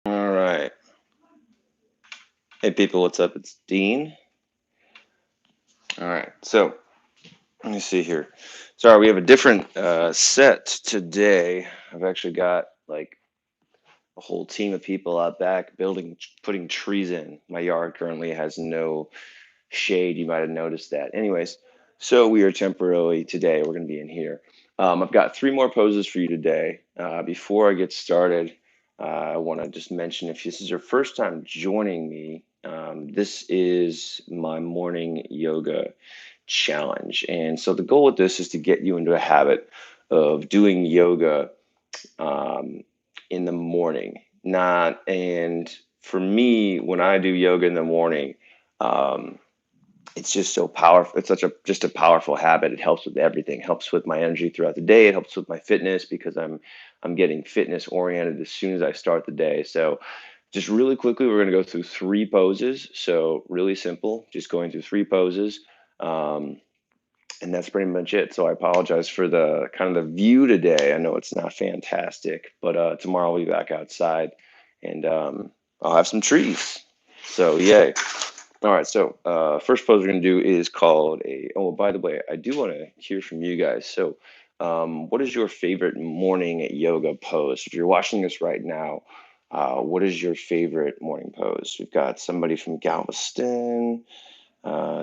All right. Hey people, what's up? It's Dean. All right. So let me see here. Sorry, we have a different set today. I've actually got like a whole team of people out back putting trees in. My yard currently has no shade. You might have noticed that. Anyways, so we are temporarily today. We're going to be in here. I've got three more poses for you today. Before I get started, I want to just mention if this is your first time joining me, this is my morning yoga challenge. And so the goal with this is to get you into a habit of doing yoga um, in the morning. Not and for me, when I do yoga in the morning, um, it's just so powerful. It's such a just a powerful habit. It helps with everything. It helps with my energy throughout the day. It helps with my fitness because I'm getting fitness oriented as soon as I start the day. So just really quickly, we're going to go through three poses. So really simple, just going through three poses. Um, and that's pretty much it. So I apologize for the kind of the view today. I know it's not fantastic, but tomorrow I'll be back outside and I'll have some trees. So yay. All right, so first pose we're going to do is called a. Oh, by the way, I do want to hear from you guys. So, what is your favorite morning yoga pose? If you're watching this right now, what is your favorite morning pose? We've got somebody from Galveston.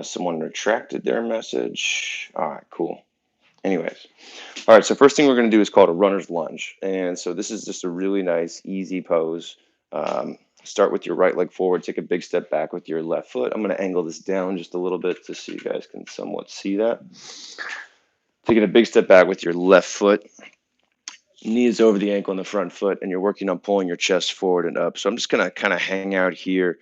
Someone retracted their message. All right, cool. Anyways, all right, so first thing we're going to do is called a runner's lunge. And so this is just a really nice, easy pose. Start with your right leg forward, take a big step back with your left foot. I'm going to angle this down just a little bit so you guys can somewhat see that. Taking a big step back with your left foot, knee is over the ankle on the front foot, and you're working on pulling your chest forward and up. So I'm just going to kind of hang out here.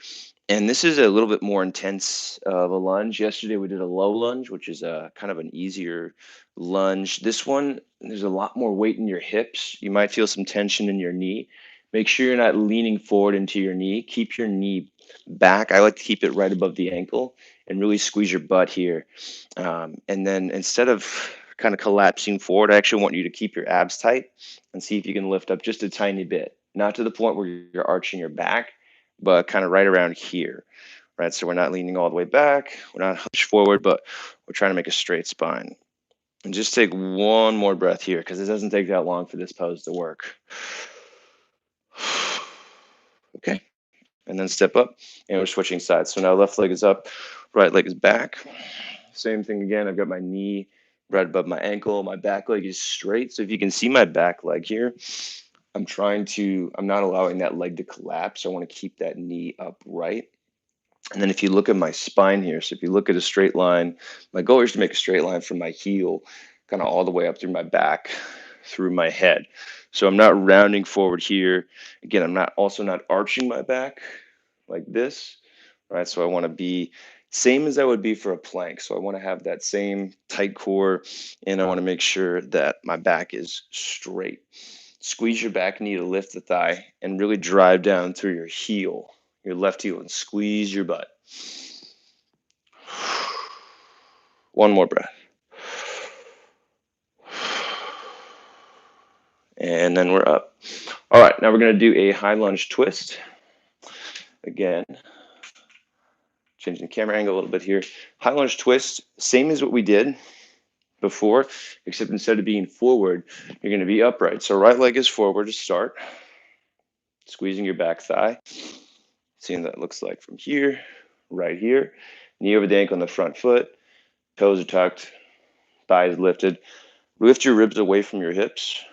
And this is a little bit more intense of a lunge. Yesterday we did a low lunge, which is a kind of an easier lunge. This one, there's a lot more weight in your hips. You might feel some tension in your knee. Make sure you're not leaning forward into your knee. Keep your knee back. I like to keep it right above the ankle and really squeeze your butt here. And then instead of kind of collapsing forward, I actually want you to keep your abs tight and see if you can lift up just a tiny bit. Not to the point where you're arching your back, but kind of right around here, right? So we're not leaning all the way back, we're not hunched forward, but we're trying to make a straight spine. And just take one more breath here because it doesn't take that long for this pose to work. Okay, and then step up, and we're switching sides. So now left leg is up, right leg is back. Same thing again. I've got my knee right above my ankle. My back leg is straight. So if you can see my back leg here, I'm not allowing that leg to collapse. I want to keep that knee upright. And then if you look at my spine here, so if you look at a straight line, my goal is to make a straight line from my heel, kind of all the way up through my back, through my head. So I'm not rounding forward here. Again, I'm not also not arching my back like this, right? So I want to be same as I would be for a plank. So I want to have that same tight core, and I want to make sure that my back is straight. Squeeze your back knee to lift the thigh and really drive down through your heel, your left heel, and squeeze your butt. One more breath. And then we're up. All right, now we're going to do a high lunge twist. Again, changing the camera angle a little bit here. High lunge twist, same as what we did before, except instead of being forward, you're going to be upright. So right leg is forward to start, squeezing your back thigh. Seeing what that looks like from here, right here. Knee over the ankle on the front foot, toes are tucked, thighs lifted. Lift your ribs away from your hips.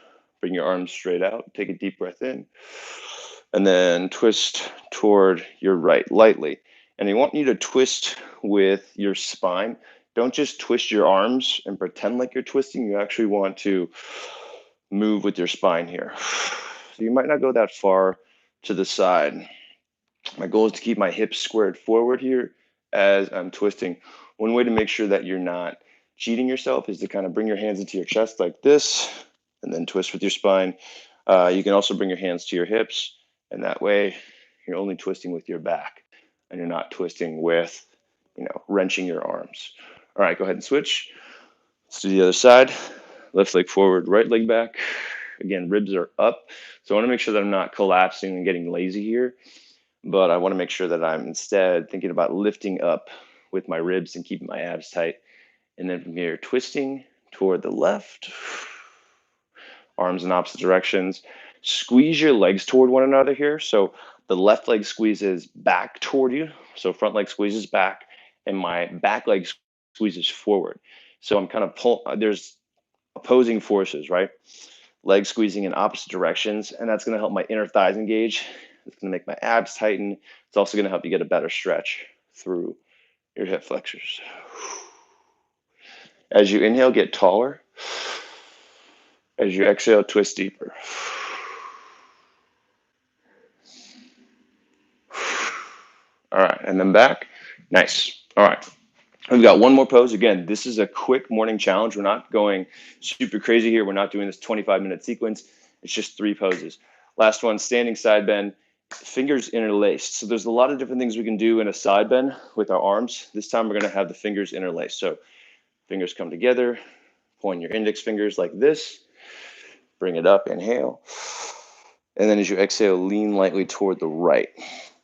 Bring your arms straight out. Take a deep breath in. And then twist toward your right lightly. And I want you to twist with your spine. Don't just twist your arms and pretend like you're twisting. You actually want to move with your spine here. So you might not go that far to the side. My goal is to keep my hips squared forward here as I'm twisting. One way to make sure that you're not cheating yourself is to kind of bring your hands into your chest like this and then twist with your spine. You can also bring your hands to your hips, and that way you're only twisting with your back and you're not twisting with, wrenching your arms. All right, go ahead and switch. Let's do the other side. Left leg forward, right leg back. Again, ribs are up. So I want to make sure that I'm not collapsing and getting lazy here, but I want to make sure that I'm instead thinking about lifting up with my ribs and keeping my abs tight. And then from here, twisting toward the left, arms in opposite directions. Squeeze your legs toward one another here. So the left leg squeezes back toward you. So front leg squeezes back, and my back leg squeezes forward. So I'm kind of there's opposing forces, right? Legs squeezing in opposite directions, and that's going to help my inner thighs engage. It's going to make my abs tighten. It's also going to help you get a better stretch through your hip flexors. As you inhale, get taller. As you exhale, twist deeper. All right, and then back. Nice. All right. We've got one more pose. Again, this is a quick morning challenge. We're not going super crazy here. We're not doing this 25-minute sequence. It's just 3 poses. Last one, standing side bend, fingers interlaced. So there's a lot of different things we can do in a side bend with our arms. This time we're going to have the fingers interlaced. So fingers come together, point your index fingers like this, bring it up, inhale. And then as you exhale, lean lightly toward the right.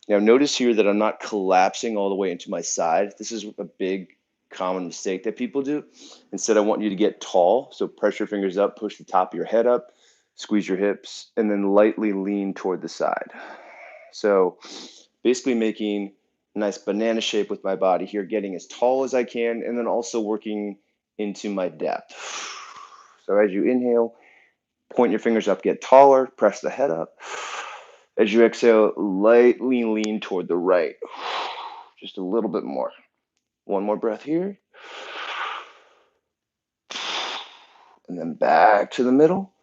Now notice here that I'm not collapsing all the way into my side. This is a big common mistake that people do. Instead, I want you to get tall. So press your fingers up, push the top of your head up, squeeze your hips, and then lightly lean toward the side. So basically making a nice banana shape with my body here, getting as tall as I can, and then also working into my depth. So as you inhale, point your fingers up, get taller, press the head up. As you exhale, lightly lean toward the right. Just a little bit more. One more breath here. And then back to the middle.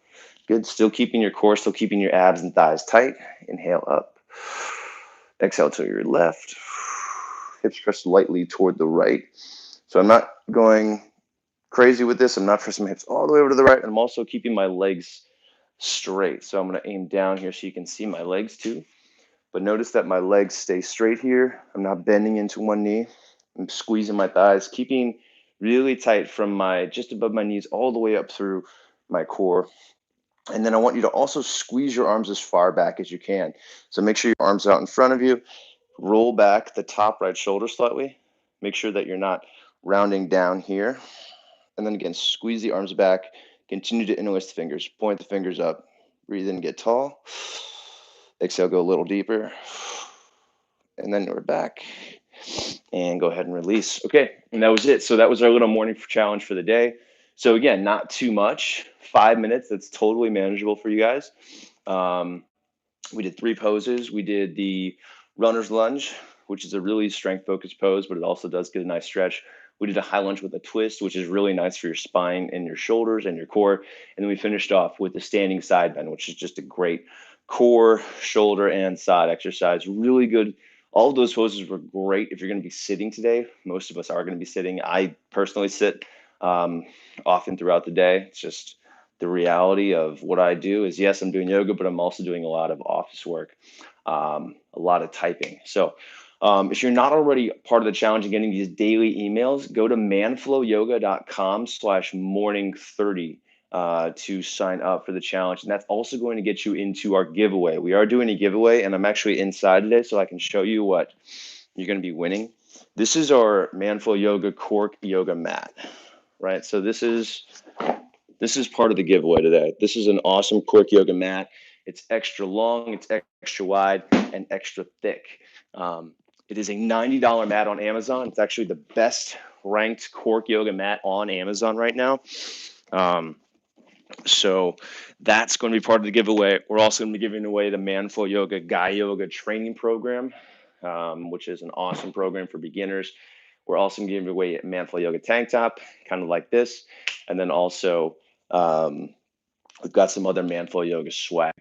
Good. Still keeping your core, still keeping your abs and thighs tight. Inhale up. Exhale to your left. Hips press lightly toward the right. So I'm not going crazy with this. I'm not pressing my hips all the way over to the right. And I'm also keeping my legs straight. So I'm going to aim down here so you can see my legs too. But notice that my legs stay straight here. I'm not bending into one knee. I'm squeezing my thighs, keeping really tight from my just above my knees all the way up through my core. And then I want you to also squeeze your arms as far back as you can. So make sure your arms are out in front of you. Roll back the top right shoulder slightly. Make sure that you're not rounding down here. And then again, squeeze the arms back. Continue to interlace the fingers. Point the fingers up. Breathe in, get tall. Exhale, go a little deeper. And then we're back. And go ahead and release. Okay, and that was it. So that was our little morning challenge for the day. So again, not too much. 5 minutes. That's totally manageable for you guys. We did 3 poses. We did the runner's lunge, which is a really strength-focused pose, but it also does get a nice stretch. We did a high lunge with a twist, which is really nice for your spine and your shoulders and your core. And then we finished off with the standing side bend, which is just a great core, shoulder, and side exercise. Really good. All of those poses were great if you're going to be sitting today. Most of us are going to be sitting. I personally sit often throughout the day. It's just the reality of what I do is, yes, I'm doing yoga, but I'm also doing a lot of office work, a lot of typing. So if you're not already part of the challenge and getting these daily emails, go to manflowyoga.com/morning30 to sign up for the challenge. And that's also going to get you into our giveaway. We are doing a giveaway, and I'm actually inside today, so I can show you what you're going to be winning. This is our Manflow Yoga Cork yoga mat, right? So this is part of the giveaway today. This is an awesome Cork yoga mat. It's extra long, it's extra wide, and extra thick. It is a $90 mat on Amazon. It's actually the best ranked Cork yoga mat on Amazon right now. So that's going to be part of the giveaway. We're also going to be giving away the Manflow Yoga Guyoga training program, which is an awesome program for beginners. We're also going to give away a Manflow Yoga tank top, kind of like this. And then also we've got some other Manflow Yoga swag.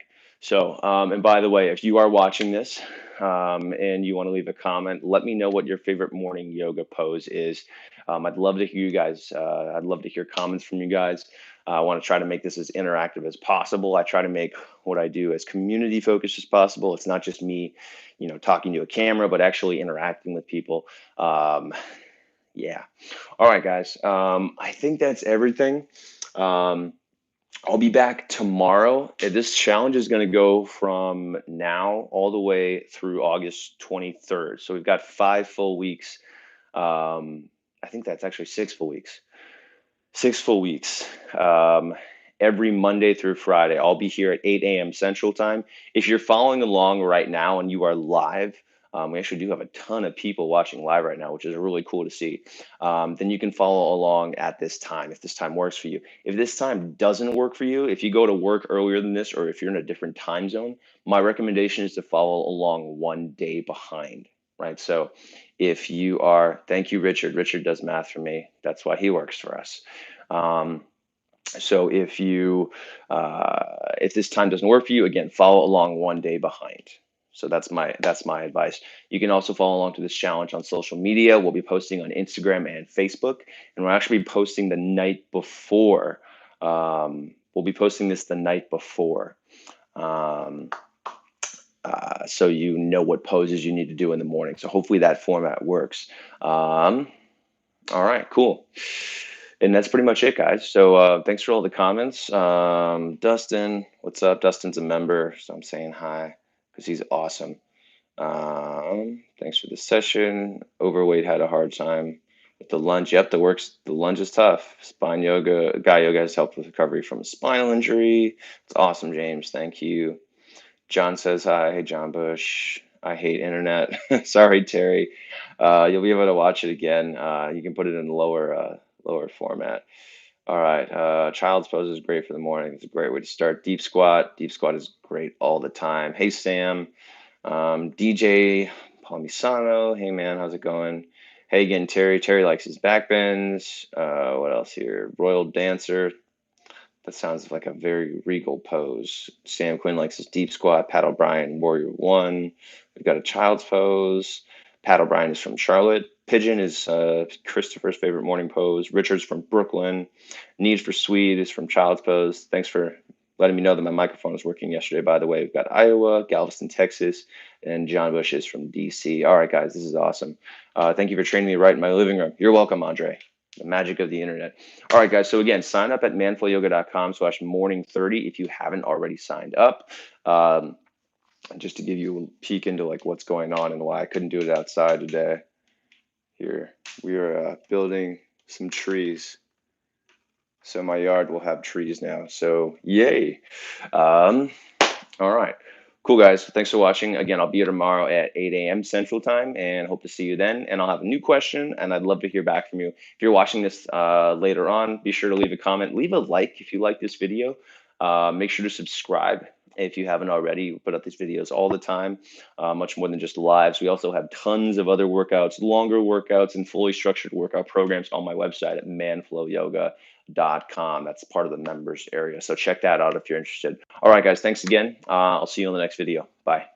So, and by the way, if you are watching this and you want to leave a comment, let me know what your favorite morning yoga pose is. I'd love to hear you guys. I'd love to hear comments from you guys. I want to try to make this as interactive as possible. I try to make what I do as community focused as possible. It's not just me, talking to a camera, but actually interacting with people. Yeah. All right, guys. I think that's everything. I'll be back tomorrow. This challenge is going to go from now all the way through August 23rd. So we've got 5 full weeks. I think that's actually 6 full weeks. 6 full weeks. Every Monday through Friday. I'll be here at 8 a.m. Central Time. If you're following along right now and you are live, we actually do have a ton of people watching live right now, which is really cool to see. Then you can follow along at this time if this time works for you. If this time doesn't work for you, if you go to work earlier than this, or if you're in a different time zone, my recommendation is to follow along one day behind, right? So if you are, thank you, Richard. Richard does math for me. That's why he works for us. Um, so if this time doesn't work for you, again, follow along one day behind. So that's my advice. You can also follow along to this challenge on social media. We'll be posting on Instagram and Facebook, and we'll actually be posting the night before. We'll be posting this the night before, um, so you know what poses you need to do in the morning. So hopefully that format works. All right, cool. And that's pretty much it, guys. So thanks for all the comments. Dustin, what's up? Dustin's a member, so I'm saying hi because he's awesome. Thanks for the session. Overweight had a hard time with the lunge. Yep, that works. The lunge is tough. Spine yoga, guy yoga has helped with recovery from a spinal injury. It's awesome, James. Thank you. John says hi. Hey, John Bush. I hate internet. Sorry, Terry. You'll be able to watch it again. You can put it in lower format. All right. Child's pose is great for the morning. It's a great way to start. Deep squat. Deep squat is great all the time. Hey, Sam. DJ Palmisano. Hey, man. How's it going? Hey, again, Terry. Terry likes his back bends. What else here? Royal Dancer. That sounds like a very regal pose. Sam Quinn likes his deep squat. Pat O'Brien, Warrior One. We've got a child's pose. Pat O'Brien is from Charlotte. Pigeon is Christopher's favorite morning pose. Richard's from Brooklyn. Need for Swede is from Child's Pose. Thanks for letting me know that my microphone was working yesterday, by the way. We've got Iowa, Galveston, Texas, and John Bush is from DC. All right, guys, this is awesome. Thank you for training me right in my living room. You're welcome, Andre. The magic of the internet. All right, guys. So again, sign up at manflowyoga.com/morning30 if you haven't already signed up. Just to give you a peek into like what's going on and why I couldn't do it outside today. Here, we are building some trees. So my yard will have trees now. So yay. All right. Cool, guys. Thanks for watching. Again, I'll be here tomorrow at 8 a.m. Central Time and hope to see you then. And I'll have a new question and I'd love to hear back from you. If you're watching this later on, be sure to leave a comment. Leave a like if you like this video. Make sure to subscribe if you haven't already. We put up these videos all the time, much more than just lives. We also have tons of other workouts, longer workouts, and fully structured workout programs on my website at manflowyoga.com. That's part of the members area. So check that out if you're interested. All right, guys, thanks again. I'll see you in the next video. Bye.